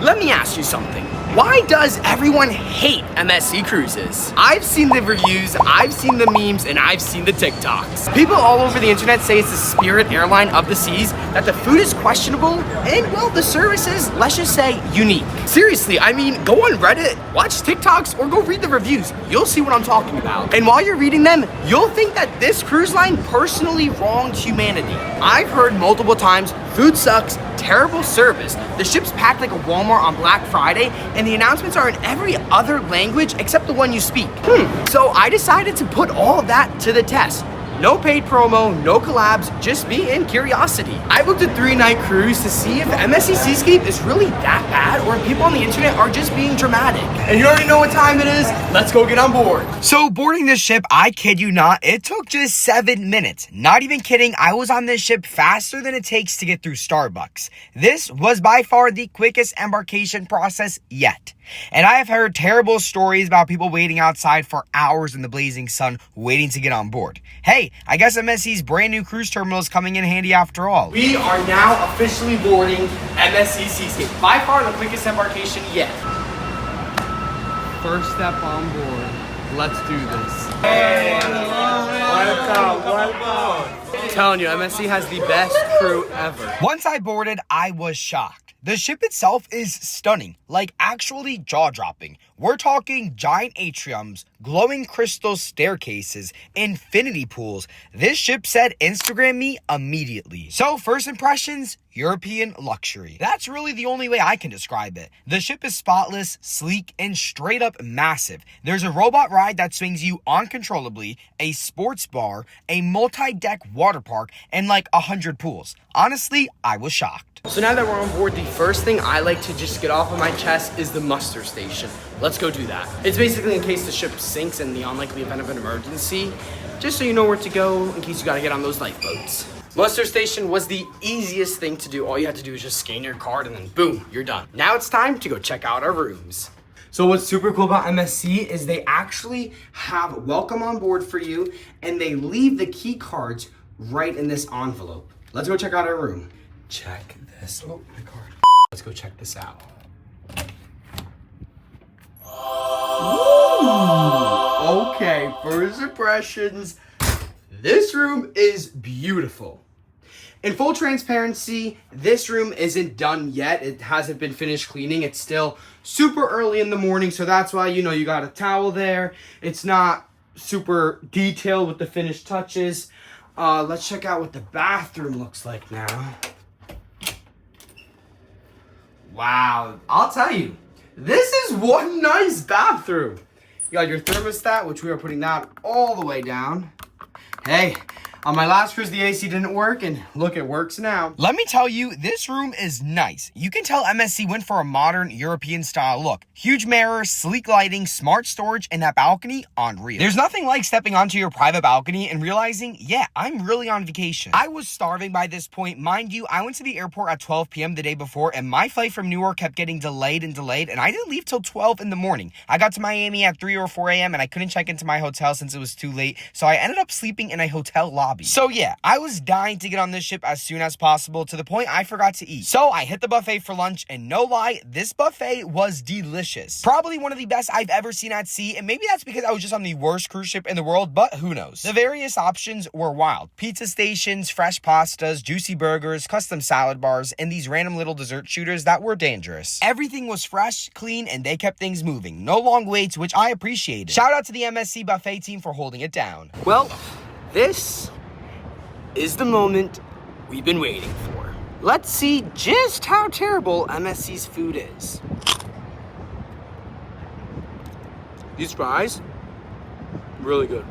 Let me ask you something. Why does everyone hate MSC Cruises? I've seen the reviews, I've seen the memes, and I've seen the TikToks. People all over the internet say it's the Spirit airline of the seas, that the food is questionable, and well, the service is, let's just say, unique. Seriously, I mean, go on Reddit, watch TikToks, or go read the reviews. You'll see what I'm talking about. And while you're reading them, you'll think that this cruise line personally wronged humanity. I've heard multiple times, food sucks, terrible service, the ship's packed like a Walmart on Black Friday, and the announcements are in every other language except the one you speak. So I decided to put all of that to the test. No paid promo, no collabs, just me and curiosity. I booked a 3-night cruise to see if MSC Seascape is really that bad or if people on the internet are just being dramatic. And you already know what time it is, let's go get on board. So boarding this ship, I kid you not, it took just 7 minutes. Not even kidding, I was on this ship faster than it takes to get through Starbucks. This was by far the quickest embarkation process yet. And I have heard terrible stories about people waiting outside for hours in the blazing sun waiting to get on board. Hey, I guess MSC's brand new cruise terminal is coming in handy after all. We are now officially boarding MSC Seascape. By far the quickest embarkation yet. First step on board. Let's do this. Hey, welcome. I'm telling you, MSC has the best crew ever. Once I boarded, I was shocked. The ship itself is stunning, like actually jaw-dropping. We're talking giant atriums, glowing crystal staircases, infinity pools. This ship said Instagram me immediately. So first impressions, European luxury. That's really the only way I can describe it. The ship is spotless, sleek, and straight up massive. There's a robot ride that swings you uncontrollably, a sports bar, a multi-deck water park, and like 100 pools. Honestly, I was shocked. So now that we're on board, the first thing I like to just get off of my chest is the muster station. Let's go do that. It's basically in case the ship sinks in the unlikely event of an emergency, just so you know where to go in case you gotta get on those lifeboats. Muster station was the easiest thing to do. All you had to do is just scan your card and then boom, you're done. Now it's time to go check out our rooms. So what's super cool about MSC is they actually have welcome on board for you and they leave the key cards right in this envelope. Let's go check out our room. Check this. Oh, my card. Let's go check this out. Ooh, okay, first impressions. This room is beautiful. In full transparency, this room isn't done yet. It hasn't been finished cleaning. It's still super early in the morning, so that's why, you know, you got a towel there. It's not super detailed with the finished touches. Let's check out what the bathroom looks like now. Wow, I'll tell you, this is one nice bathroom. You got your thermostat, which we are putting that all the way down. Hey, on my last cruise, the AC didn't work, and look, it works now. Let me tell you, this room is nice. You can tell MSC went for a modern European style look. Huge mirrors, sleek lighting, smart storage, and that balcony, unreal. There's nothing like stepping onto your private balcony and realizing, yeah, I'm really on vacation. I was starving by this point. Mind you, I went to the airport at 12 p.m. the day before, and my flight from Newark kept getting delayed, and I didn't leave till 12 in the morning. I got to Miami at 3 or 4 a.m., and I couldn't check into my hotel since it was too late, so I ended up sleeping in a hotel lobby. So yeah, I was dying to get on this ship as soon as possible to the point I forgot to eat. So I hit the buffet for lunch, and no lie, this buffet was delicious. Probably one of the best I've ever seen at sea, and maybe that's because I was just on the worst cruise ship in the world, but who knows. The various options were wild. Pizza stations, fresh pastas, juicy burgers, custom salad bars, and these random little dessert shooters that were dangerous. Everything was fresh, clean, and they kept things moving. No long waits, which I appreciated. Shout out to the MSC buffet team for holding it down. Well, this is the moment we've been waiting for. Let's see just how terrible MSC's food is. These fries, really good.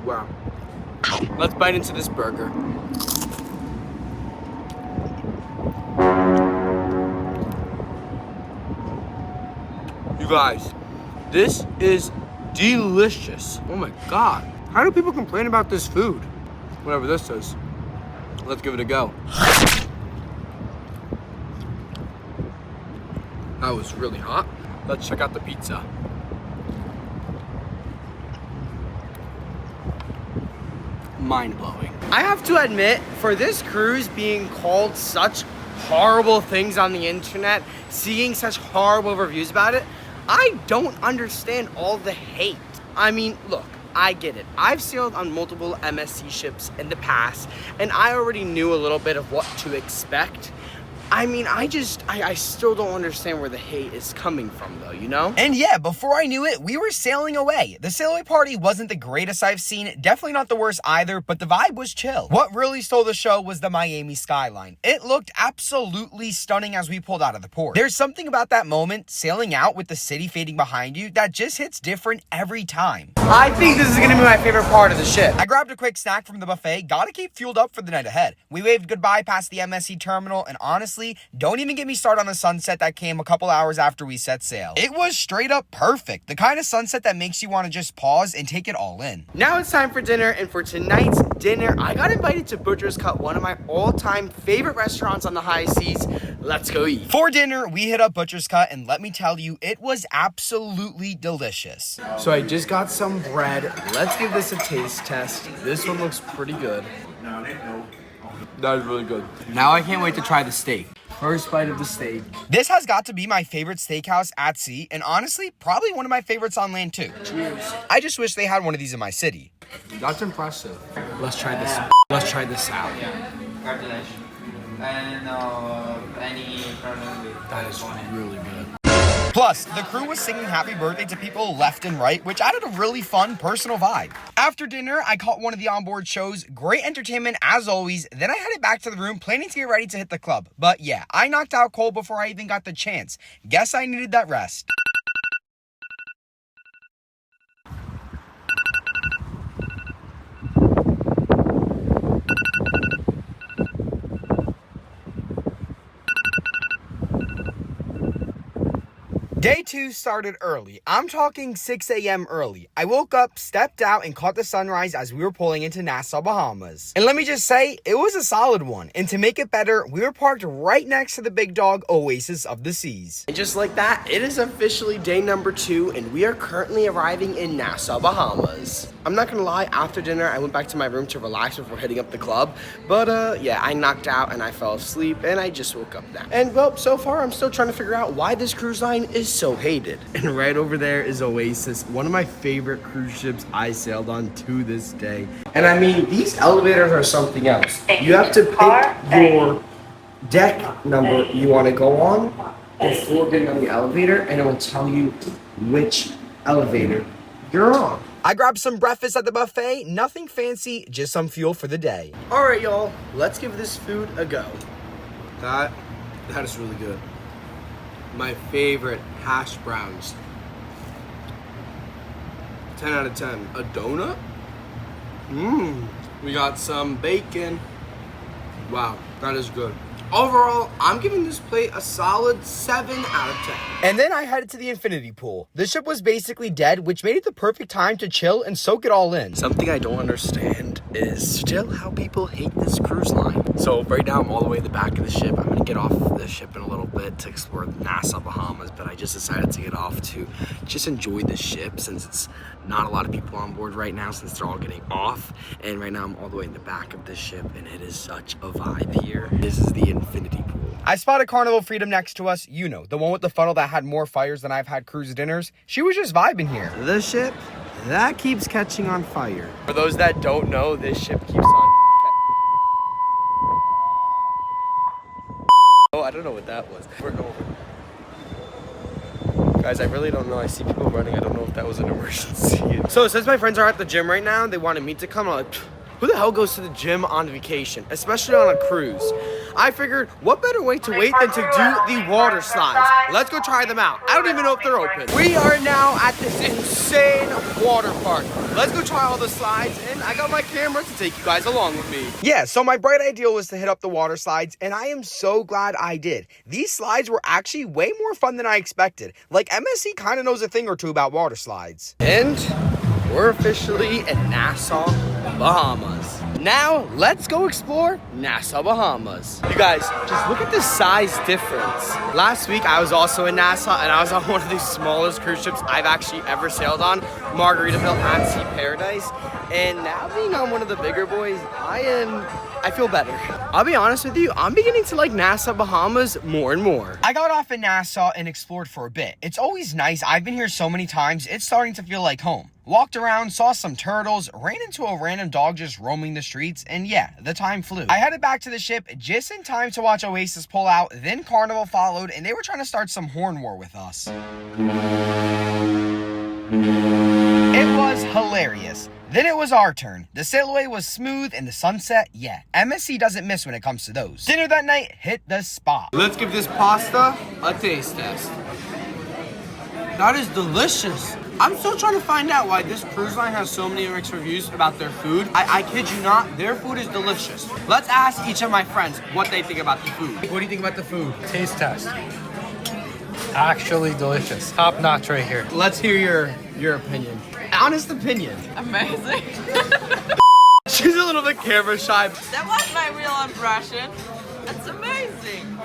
Wow. Let's bite into this burger. You guys, this is delicious. Oh my God. How do people complain about this food? Whatever this is. Let's give it a go. That was really hot. Let's check out the pizza. Mind-blowing. I have to admit, for this cruise being called such horrible things on the internet, seeing such horrible reviews about it, I don't understand all the hate. I mean, look, I get it. I've sailed on multiple MSC ships in the past, and I already knew a little bit of what to expect. I mean, I still don't understand where the hate is coming from, though, you know? And yeah, before I knew it, we were sailing away. The sail away party wasn't the greatest I've seen, definitely not the worst either, but the vibe was chill. What really stole the show was the Miami skyline. It looked absolutely stunning as we pulled out of the port. There's something about that moment, sailing out with the city fading behind you, that just hits different every time. I think this is gonna be my favorite part of the ship. I grabbed a quick snack from the buffet, gotta keep fueled up for the night ahead. We waved goodbye past the MSC terminal, and honestly, don't even get me started on the sunset that came a couple hours after we set sail. It was straight up perfect. The kind of sunset that makes you want to just pause and take it all in. Now it's time for dinner, and for tonight's dinner, I got invited to Butcher's Cut, one of my all-time favorite restaurants on the high seas. Let's go eat. For dinner, we hit up Butcher's Cut, and let me tell you, it was absolutely delicious. So I just got some bread. Let's give this a taste test. This one looks pretty good. That is really good. Now I can't wait to try the steak. First bite of the steak. This has got to be my favorite steakhouse at sea, and honestly, probably one of my favorites on land too. Cheers. I just wish they had one of these in my city. That's impressive. Let's try this. Let's try this out. Yeah, congratulations. And any problem with That is really good. Plus, the crew was singing happy birthday to people left and right, which added a really fun personal vibe. After dinner, I caught one of the onboard shows. Great entertainment as always. Then I headed back to the room, planning to get ready to hit the club. But yeah, I knocked out cold before I even got the chance. Guess I needed that rest. Day 2 started early. I'm talking 6 a.m. early. I woke up, stepped out, and caught the sunrise as we were pulling into Nassau, Bahamas. And let me just say, it was a solid one. And to make it better, we were parked right next to the big dog oasis of the seas. And just like that, it is officially day number 2, and we are currently arriving in Nassau, Bahamas. I'm not gonna lie, after dinner, I went back to my room to relax before hitting up the club. But yeah, I knocked out and I fell asleep, and I just woke up now. And well, so far, I'm still trying to figure out why this cruise line is so hated. And right over there is Oasis, one of my favorite cruise ships I sailed on to this day. And I mean, these elevators are something else. You have to pick your deck number you want to go on before getting on the elevator, and it will tell you which elevator you're on. I grabbed some breakfast at the buffet, nothing fancy, just some fuel for the day. All right, y'all, let's give this food a go. That is really good. My favorite, hash browns. 10 out of 10. A donut? We got some bacon. Wow, that is good. Overall, I'm giving this plate a solid 7 out of 10. And then I headed to the infinity pool. The ship was basically dead, which made it the perfect time to chill and soak it all in. Something I don't understand is still how people hate this cruise line. So right now I'm all the way in the back of the ship. I'm gonna get off the ship in a little bit to explore Nassau, Bahamas, but I just decided to get off to just enjoy the ship since it's not a lot of people on board right now since they're all getting off. And right now I'm all the way in the back of the ship, and it is such a vibe here. This is the infinity pool. I spotted Carnival Freedom next to us, you know, the one with the funnel that had more fires than I've had cruise dinners. She was just vibing here. The ship, that keeps catching on fire. For those that don't know, this ship keeps on... Oh, I don't know what that was. We're going. Guys, I really don't know. I see people running. I don't know if that was an emergency. So since my friends are at the gym right now, they wanted me to come. I'm like, who the hell goes to the gym on vacation, especially on a cruise? I figured, what better way to wait than to do the water slides? Let's go try them out. I don't even know if they're open. We are now at this insane water park. Let's go try all the slides, and I got my camera to take you guys along with me. Yeah, so my bright idea was to hit up the water slides, and I am so glad I did. These slides were actually way more fun than I expected. Like, MSC kind of knows a thing or two about water slides. And we're officially in Nassau, Bahamas. Now, let's go explore Nassau, Bahamas. You guys, just look at the size difference. Last week, I was also in Nassau, and I was on one of the smallest cruise ships I've actually ever sailed on, Margaritaville at Sea Paradise. And now being on one of the bigger boys, I am I feel better. I'll be honest with you, I'm beginning to like Nassau, Bahamas more and more. I got off in Nassau and explored for a bit. It's always nice. I've been here so many times, it's starting to feel like home. Walked around, saw some turtles, ran into a random dog just roaming the streets, and yeah, the time flew. I headed back to the ship just in time to watch Oasis pull out, then Carnival followed, and they were trying to start some horn war with us. It was hilarious. Then it was our turn. The sailaway was smooth and the sunset, yeah. MSC doesn't miss when it comes to those. Dinner that night hit the spot. Let's give this pasta a taste test. That is delicious. I'm still trying to find out why this cruise line has so many mixed reviews about their food. I kid you not, their food is delicious. Let's ask each of my friends what they think about the food. What do you think about the food? Taste test. Actually delicious. Top notch right here. Let's hear your opinion. Honest opinion. Amazing. She's a little bit camera shy. That was my real impression. That's amazing.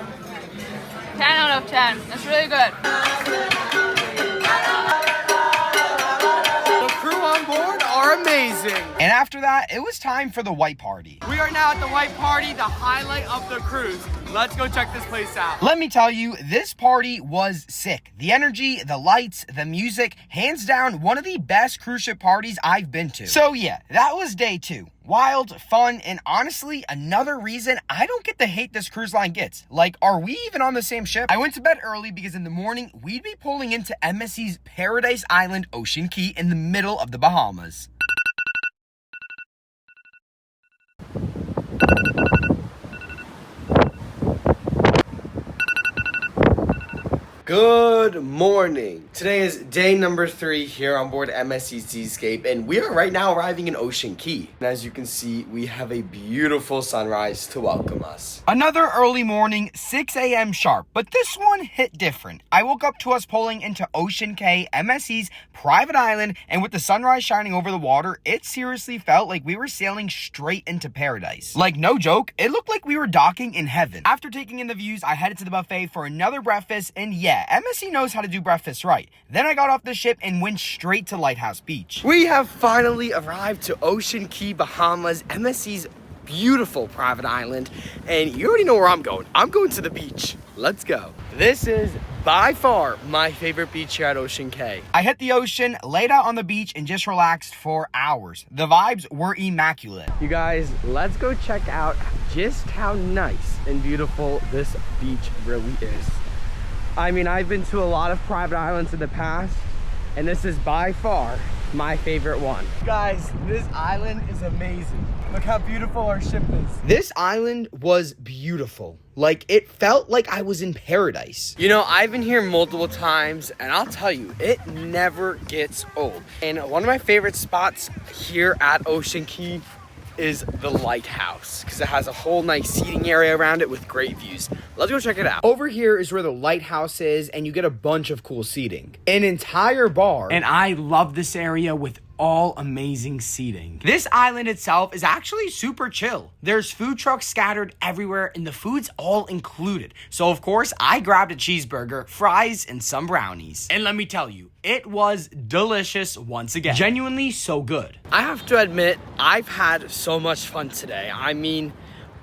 10 out of 10. That's really good. The crew on board are amazing. And after that, it was time for the white party. We are now at the white party, the highlight of the cruise. Let's go check this place out. Let me tell you, this party was sick. The energy, the lights, the music, hands down, one of the best cruise ship parties I've been to. So yeah, that was day 2. Wild, fun, and honestly, another reason I don't get the hate this cruise line gets. Like, are we even on the same ship? I went to bed early because in the morning, we'd be pulling into MSC's Paradise Island Ocean Cay in the middle of the Bahamas. Good morning. Today is day number 3 here on board MSC Seascape, and we are right now arriving in Ocean Cay. And as you can see, we have a beautiful sunrise to welcome us. Another early morning, 6 a.m. sharp, but this one hit different. I woke up to us pulling into Ocean Cay, MSC's private island, and with the sunrise shining over the water, it seriously felt like we were sailing straight into paradise. Like, no joke, it looked like we were docking in heaven. After taking in the views, I headed to the buffet for another breakfast, and yeah, MSC knows how to do breakfast right. Then I got off the ship and went straight to Lighthouse Beach. We have finally arrived to Ocean Cay, Bahamas, MSC's beautiful private island, and you already know where I'm going. I'm going to the beach. Let's go. This is by far my favorite beach here at Ocean Cay. I hit the ocean, laid out on the beach, and just relaxed for hours. The vibes were immaculate. You guys, let's go check out just how nice and beautiful this beach really is. I mean, I've been to a lot of private islands in the past, and this is by far my favorite one. Guys, this island is amazing. Look how beautiful our ship is. This island was beautiful. Like, it felt like I was in paradise. You know, I've been here multiple times, and I'll tell you, it never gets old. And one of my favorite spots here at Ocean Cay is the lighthouse, because it has a whole nice seating area around it with great views. Let's go check it out. Over here is where the lighthouse is, and you get a bunch of cool seating. An entire bar. And I love this area with all amazing seating. This island itself is actually super chill. There's food trucks scattered everywhere, and the food's all included. So of course, I grabbed a cheeseburger, fries, and some brownies. And let me tell you, it was delicious once again. Genuinely so good. I have to admit, I've had so much fun today. I mean,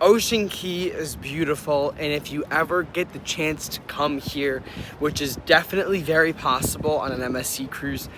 Ocean Cay is beautiful, and if you ever get the chance to come here, which is definitely very possible on an MSC cruise,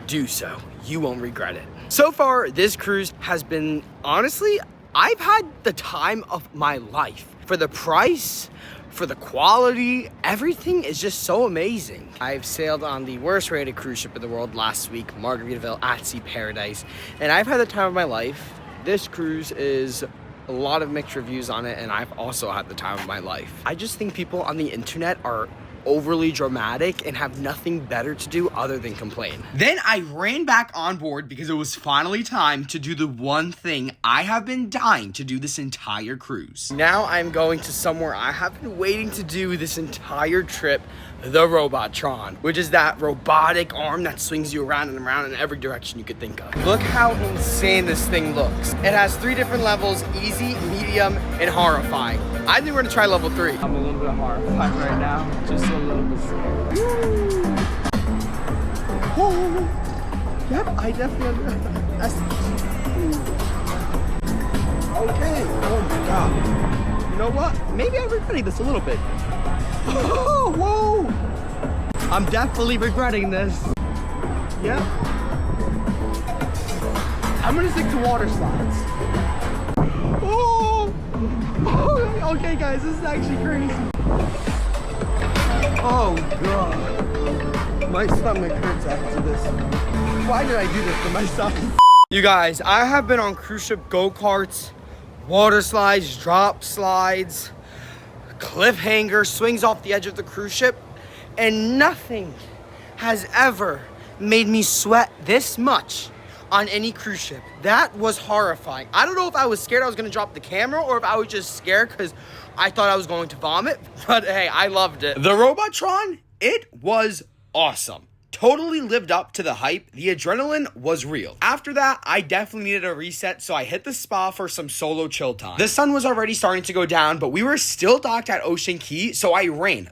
do so. You won't regret it. So far, this cruise has been, honestly, I've had the time of my life. For the price, for the quality, everything is just so amazing. I've sailed on the worst rated cruise ship in the world last week, Margaritaville at Sea Paradise, and I've had the time of my life. This cruise is a lot of mixed reviews on it, and I've also had the time of my life. I just think people on the internet are overly dramatic and have nothing better to do other than complain. Then I ran back on board because it was finally time to do the one thing I have been dying to do this entire cruise. Now I'm going to somewhere I have been waiting to do this entire trip, the Robotron, which is that robotic arm that swings you around and around in every direction you could think of. Look how insane this thing looks. It has 3 different levels: easy, medium, and horrifying. I think we're gonna try level 3. I'm a little bit horrified right now, just a little bit scared. Oh, yep, I definitely. Okay. Oh my God. You know what? Maybe I'm regretting this a little bit. Oh, whoa. I'm definitely regretting this. Yep. I'm gonna stick to water slides. Oh. Oh, okay guys, this is actually crazy. Oh God. My stomach hurts after this. Why did I do this to myself? You guys, I have been on cruise ship go-karts, water slides, drop slides, cliffhanger, swings off the edge of the cruise ship, and nothing has ever made me sweat this much on any cruise ship. That was horrifying. I don't know if I was scared I was gonna drop the camera or if I was just scared because I thought I was going to vomit, but hey, I loved it. The Robotron, it was awesome. Totally lived up to the hype. The adrenaline was real. After that, I definitely needed a reset, so I hit the spa for some solo chill time. The sun was already starting to go down, but we were still docked at Ocean Cay, so I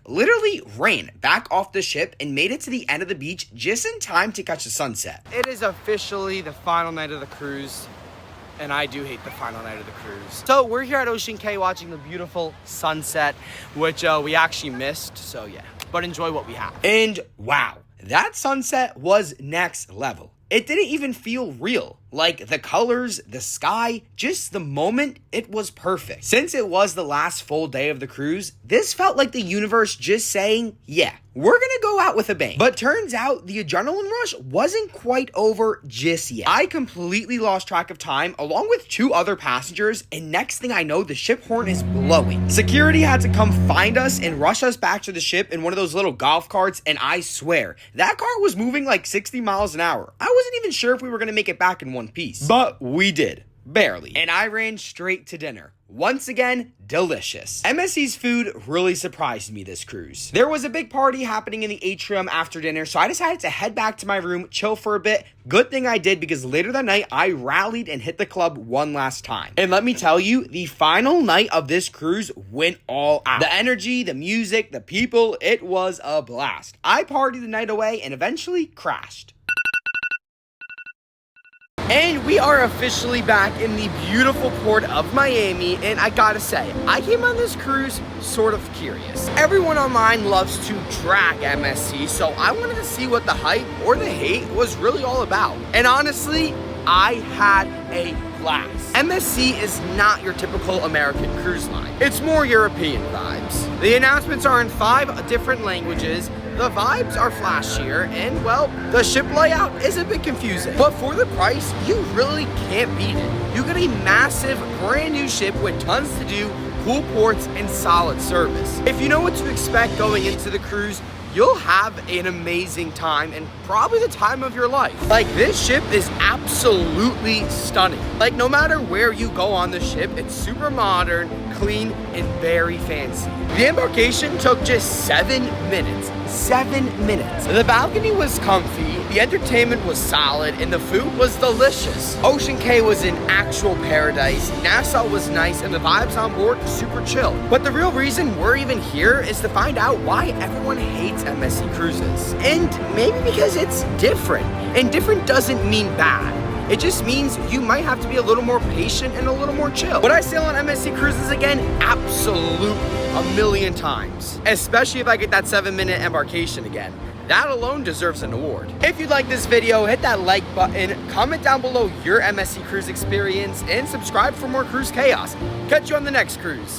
literally ran back off the ship and made it to the end of the beach just in time to catch the sunset. It is officially the final night of the cruise, and I do hate the final night of the cruise. So we're here at Ocean Cay watching the beautiful sunset, which we actually missed, so yeah. But enjoy what we have. And wow. That sunset was next level. It didn't even feel real. Like the colors, the sky, just the moment, it was perfect. Since it was the last full day of the cruise, this felt like the universe just saying, yeah, we're gonna go out with a bang. But turns out the adrenaline rush wasn't quite over just yet. I completely lost track of time along with 2 other passengers, and next thing I know, the ship horn is blowing. Security had to come find us and rush us back to the ship in one of those little golf carts, and I swear, that car was moving like 60 miles an hour. I wasn't even sure if we were gonna make it back in one piece. But we did. Barely. And I ran straight to dinner. Once again, delicious. MSC's food really surprised me this cruise. There was a big party happening in the atrium after dinner, so I decided to head back to my room, chill for a bit. Good thing I did, because later that night, I rallied and hit the club one last time. And let me tell you, the final night of this cruise went all out. The energy, the music, the people, it was a blast. I partied the night away and eventually crashed. And we are officially back in the beautiful port of Miami, and I gotta say, I came on this cruise sort of curious. Everyone online loves to drag MSC, so I wanted to see what the hype or the hate was really all about. And honestly, I had a blast. MSC is not your typical American cruise line. It's more European vibes. The announcements are in 5 different languages. The vibes are flashier, and well, the ship layout is a bit confusing. But for the price, you really can't beat it. You get a massive, brand new ship with tons to do, cool ports, and solid service. If you know what to expect going into the cruise, you'll have an amazing time and probably the time of your life. Like, this ship is absolutely stunning. Like, no matter where you go on the ship, it's super modern, clean, and very fancy. The embarkation took just 7 minutes. 7 minutes. The balcony was comfy, the entertainment was solid, and the food was delicious. Ocean Cay was an actual paradise, Nassau was nice, and the vibes on board super chill. But the real reason we're even here is to find out why everyone hates MSC Cruises. And maybe because it's different. And different doesn't mean bad. It just means you might have to be a little more patient and a little more chill. Would I sail on MSC Cruises again? Absolutely, 1,000,000 times. Especially if I get that 7-minute embarkation again. That alone deserves an award. If you like this video, hit that like button, comment down below your MSC Cruise experience, and subscribe for more cruise chaos. Catch you on the next cruise.